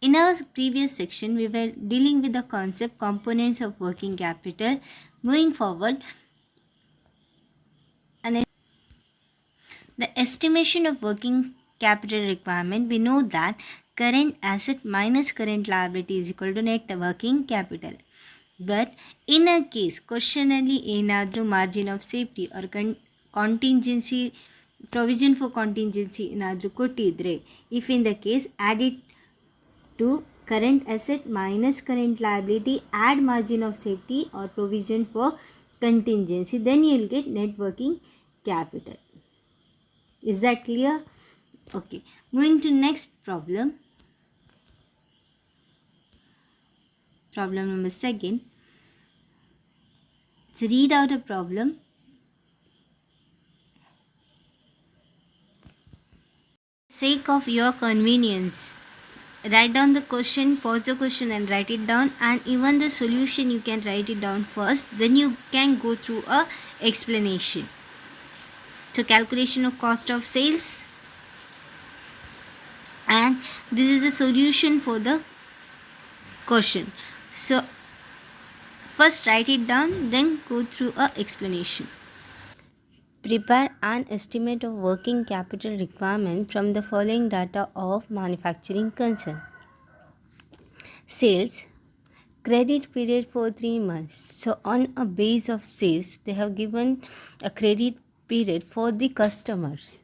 In our previous section, we were dealing with the concept components of working capital. Moving forward, the estimation of working capital requirement, we know that current asset minus current liability is equal to net working capital. But in a case, questionally ಏನಾದರೂ margin of safety or contingency provision for contingency ಏನಾದರೂ ಕೊಟ್ಟಿದ್ರೆ, if in the case add it to current asset minus current liability, add margin of safety or provision for contingency, then you will get net working capital. Is that clear? Okay, moving to next problem. Problem number 2. So read out a problem. Sake of your convenience, write down the question, pause the question and write it down, and even the solution you can write it down first, then you can go through a explanation. So calculation of cost of sales, and this is the solution for the question. So first write it down, then go through a explanation. Prepare an estimate of working capital requirement from the following data of manufacturing concern. Sales, credit period for 3 months. So on a base of sales, they have given a credit period for the customers.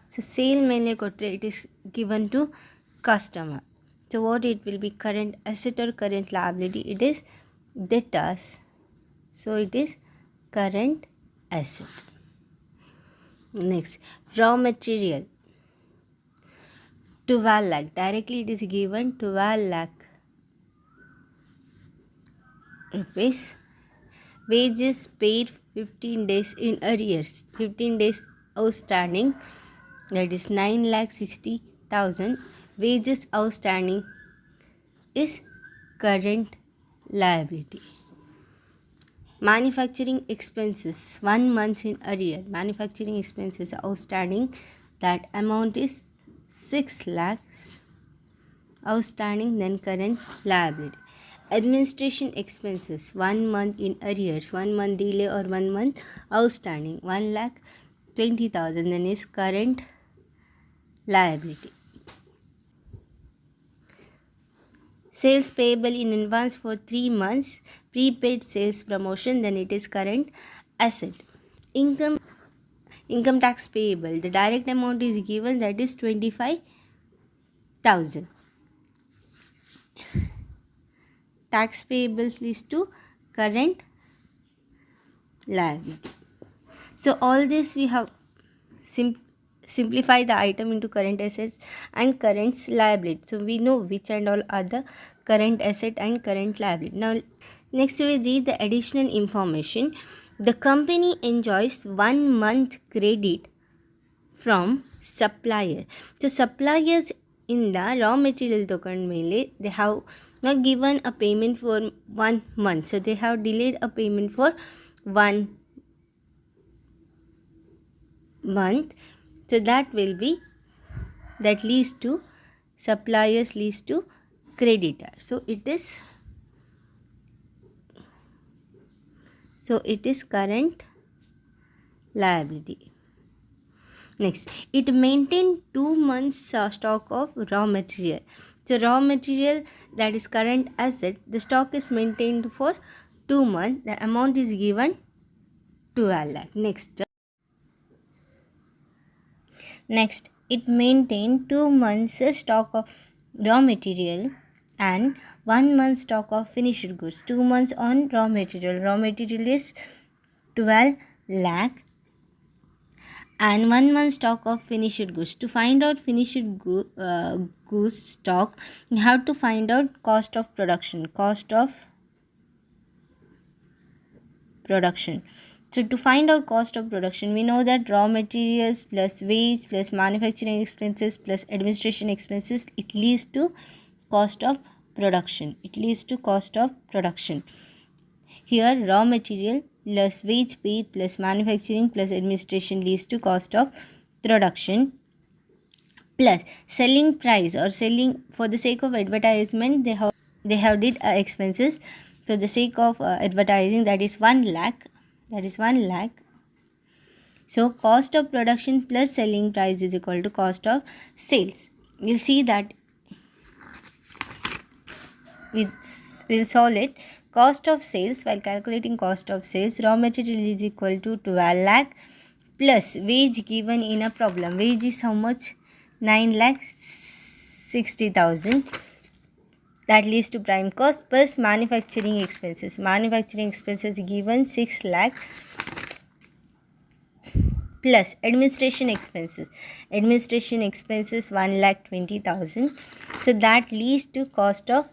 So sale mele kotre, it is given to customer. So what it will be, current asset or current liability? It is debtors. So it is current asset. Next, raw material 12 lakh. Directly it is given 12 lakh rupees. Wages paid 15 days in arrears, 15 days outstanding, that is 9,60,000. Wages outstanding is current liability. Manufacturing expenses 1 month in arrear, manufacturing expenses outstanding, that amount is 6 lakhs outstanding, then current liability. Administration expenses 1 month in arrears, 1 month delay or 1 month outstanding, 1,20,000, then is current liability. Sales payable in advance for 3 months, prepaid sales promotion, then it is current asset. Income tax payable, the direct amount is given, that is 25,000. Tax payable is to current liability. So all this we have simplify the item into current assets and current liability. So we know which and all are the current asset and current liability. Now next we read the additional information. The company enjoys 1 month credit from supplier. So suppliers in the raw material tokand mele, they have not given a payment for 1 month. So they have delayed a payment for 1 month. So that will be, that leads to suppliers leads to creditor. So it is current liability. Next, it maintained 2 months stock of raw material. So raw material, that is current asset, the stock is maintained for 2 months, the amount is given 12 lakh. Next, it maintained 2 months stock of raw material and 1 month stock of finished goods. 2 months on raw material. Raw material is 12 lakh and 1 month stock of finished goods. To find out finished goods stock, you have to find out cost of production. So to find out cost of production, we know that raw materials plus wage plus manufacturing expenses plus administration expenses, it leads to cost of production. Here raw material plus wage paid plus manufacturing plus administration leads to cost of production. plus selling price or selling for the sake of advertisement, they have did expenses for the sake of advertising, that is 1 lakh, so cost of production plus selling price is equal to cost of sales. You'll see that we'll solve it. Cost of sales, while calculating cost of sales, raw material is equal to 12 lakh plus wage given in a problem. Wage is how much? 9,60,000. That leads to prime cost plus manufacturing expenses. Manufacturing expenses given 6 lakh plus administration expenses. Administration expenses 1,20,000. So that leads to cost of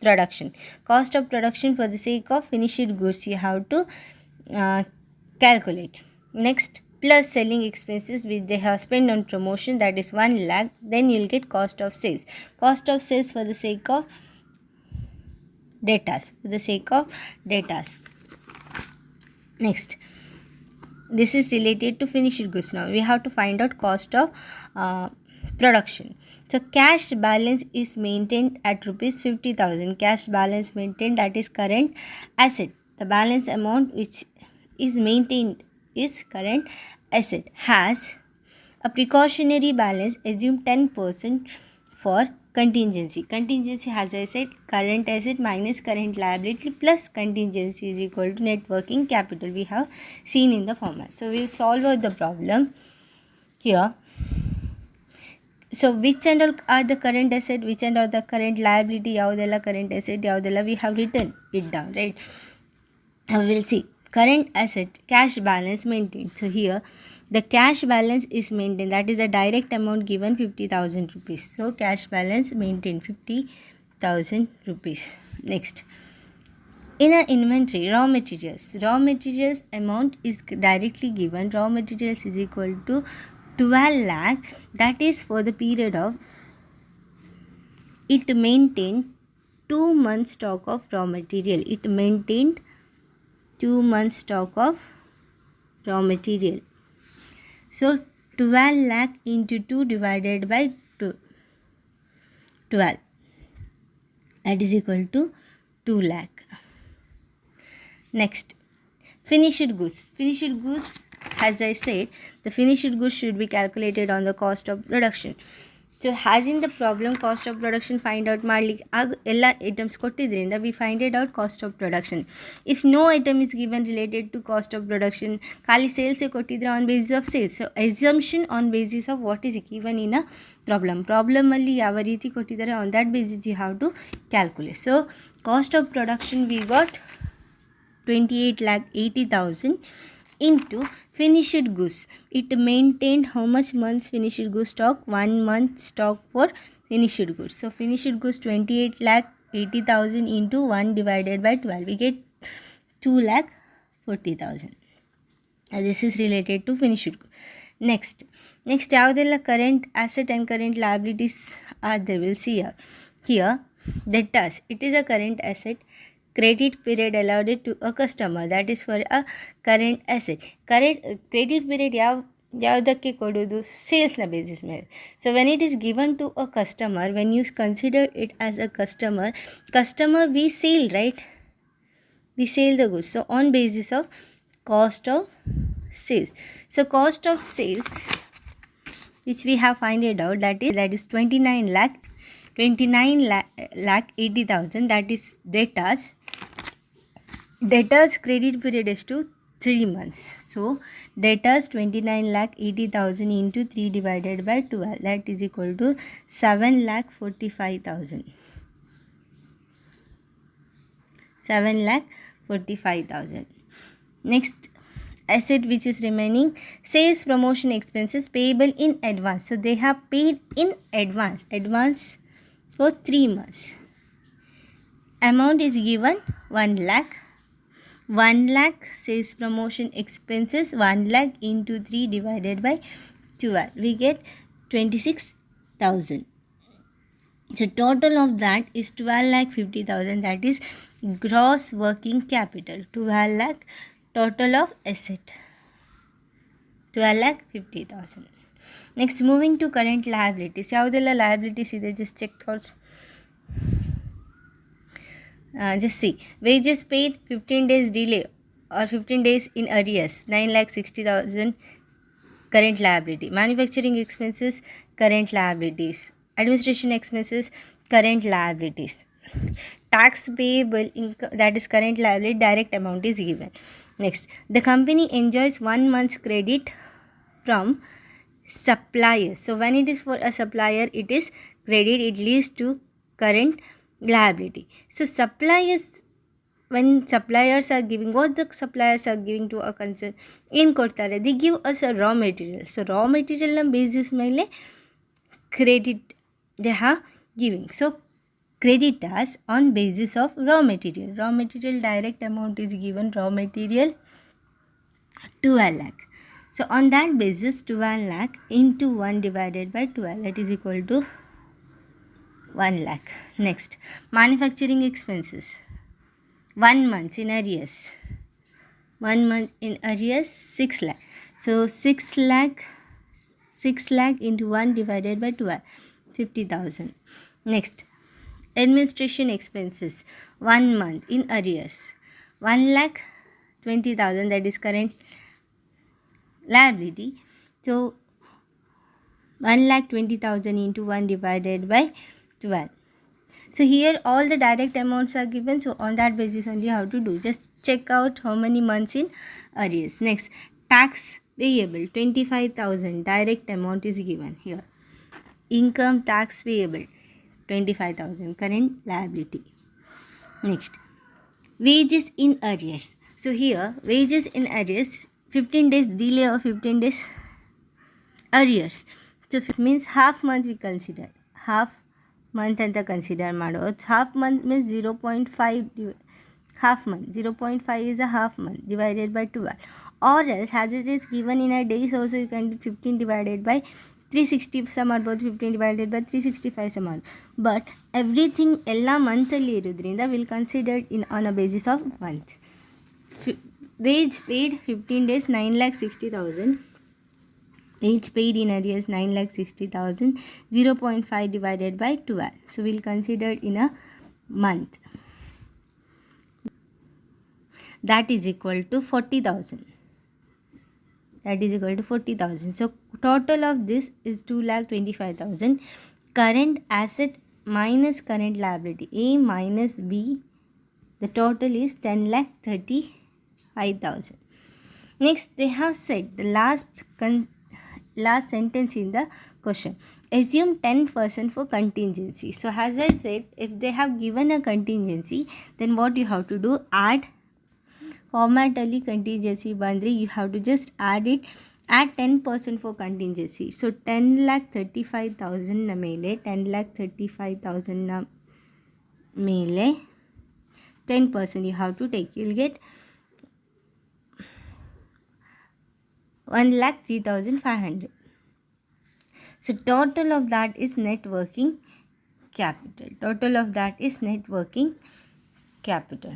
production. Cost of production for the sake of finished goods you have to calculate. Next, plus selling expenses which they have spent on promotion, that is 1 lakh. Then you'll get cost of sales. Cost of sales for the sake of datas. Next, this is related to finished goods. Now we have to find out cost of production. So cash balance is maintained at rupees 50,000. Cash balance maintained, that is current asset. The balance amount which is maintained is current asset. Has a precautionary balance, assume 10% for contingency. Contingency, as I said, current asset minus current liability plus contingency is equal to net working capital. We have seen in the format. So we'll solve out the problem here. So which and all are the current asset, which and all the current liability, yaudella current asset, yaudella we have written it down, right? Now we'll see. Current asset, cash balance maintained. So here the cash balance is maintained, that is a direct amount given 50,000 rupees. So cash balance maintained 50,000 rupees. Next, in an inventory, raw materials amount is directly given. Raw materials is equal to 12 lakh, that is for the period of it maintained 2 months stock of raw material. It maintained 2 months stock of raw material. So 12 lakh into 2 divided by 12, that is equal to 2 lakh. Next, finished goods. As I said, the finished goods should be calculated on the cost of production. So as in the problem, cost of production find out ಮಾಡಲಿಕ್ಕೆ ಎಲ್ಲ items ಕೊಟ್ಟಿದ್ರಿಂದ we find it out cost of production. If no item is given related to cost of production, ಖಾಲಿ ಸೇಲ್ಸೇ ಕೊಟ್ಟಿದ್ರೆ on basis of sales. So assumption on basis of what is given in a problem ಅಲ್ಲಿ ಯಾವ ರೀತಿ ಕೊಟ್ಟಿದ್ದಾರೆ on that basis you have to calculate. So cost of production we got 28,80,000 into finished goods. It maintained how much months finished goods stock? 1 month stock for finished goods. So finished goods 28,80,000 into 1 divided by 12. We get 2,40,000. This is related to finished goods. Next ಯಾವುದೆಲ್ಲ current asset and current liabilities are there? We'll see here debtors. It is a current asset. Credit period allowed to a customer, that is for a current asset. Credit period ಯಾವುದಕ್ಕೆ ಕೊಡೋದು? ಸೇಲ್ಸ್ನ basis ಮೇಲೆ. So when it is given to a customer, when you consider it as a customer we sale, right? We sale the goods. So on basis of cost of sales. So cost of sales which we have find it out, that is 29 lakh 80,000, that is debtors credit period is to 3 months. So debtors 29 lakh 80,000 into 3 divided by 12, that is equal to 7,45,000. 7,45,000. Next asset which is remaining, sales promotion expenses payable in advance. So they have paid in advance for 3 months. Amount is given 1 lakh. 1 lakh sales promotion expenses, 1 lakh into 3 divided by 12. We get 26,000. So total of that is 12,50,000. That is gross working capital. 12 lakh total of asset. 12,50,000. Next moving to current liabilities. ಯಾವುದೆಲ್ಲ liabilities ಇದೆ just check out. Just see, wages paid 15 days delay or 15 days in arrears, 9,60,000 current liability. Manufacturing expenses, current liabilities. Administration expenses, current liabilities. Tax payable income, that is current liability, direct amount is given. Next, the company enjoys 1 month's credit from suppliers. So when it is for a supplier, it is credit, it leads to current liability. So suppliers, when suppliers are giving, what the suppliers are giving to a concern, ಏನು ಕೊಡ್ತಾರೆ, they give us a raw material. So raw materialನ basis ಮೇಲೆ credit they are giving. So credit us on basis of raw material. Raw material direct amount is given, raw material 12 lakh. So on that basis 12 lakh into 1 divided by 12, that is equal to 1 lakh. Next, manufacturing expenses, 1 month in arrears. 1 month in arrears, 6 lakh. So 6 lakh into 1 divided by 12, 50,000. Next, administration expenses, 1 month in arrears, 1,20,000, that is current liability. So 1,20,000 into 1 divided by 12. So here all the direct amounts are given. So on that basis only how to do, just check out how many months in arrears. Next, tax payable 25,000, direct amount is given here. Income tax payable 25,000, current liability. Next, wages in arrears. So here wages in arrears, 15 days delay or 15 days arrears. So it means half month we consider, half month ಅಂತ consider ಮಾಡೋದು. Half month means 0.5 half month, 0.5 is a half month divided by 12, or else as it is given in a days also you can do 15 divided by 360 ಸಹ ಮಾಡ್ಬೋದು, 15 divided by 365 ಸಹ ಮಾಡ್ಬೋದು. But everything ಎಲ್ಲ ಮಂತಲ್ಲಿ ಇರೋದ್ರಿಂದ will considered in on a basis of month. Wage paid 15 days 9,60,000. Wage paid in arrears 9,60,000, 0.5 divided by 12. So we'll consider in a month. That is equal to 40,000. That is equal to 40,000. So total of this is 2,25,000. Current asset minus current liability, A minus B, the total is 10,35,000. Next, they have said the last sentence in the question, assume 10% for contingency. So as I said, if they have given a contingency, then what you have to do, add formatally contingency bandri, you have to just add it, add 10% for contingency. So 10,35,000 na mele 10,35,000 na mele 10% you have to take, you'll get 1,03,500. So total of that is net working capital. Total of that is net working capital.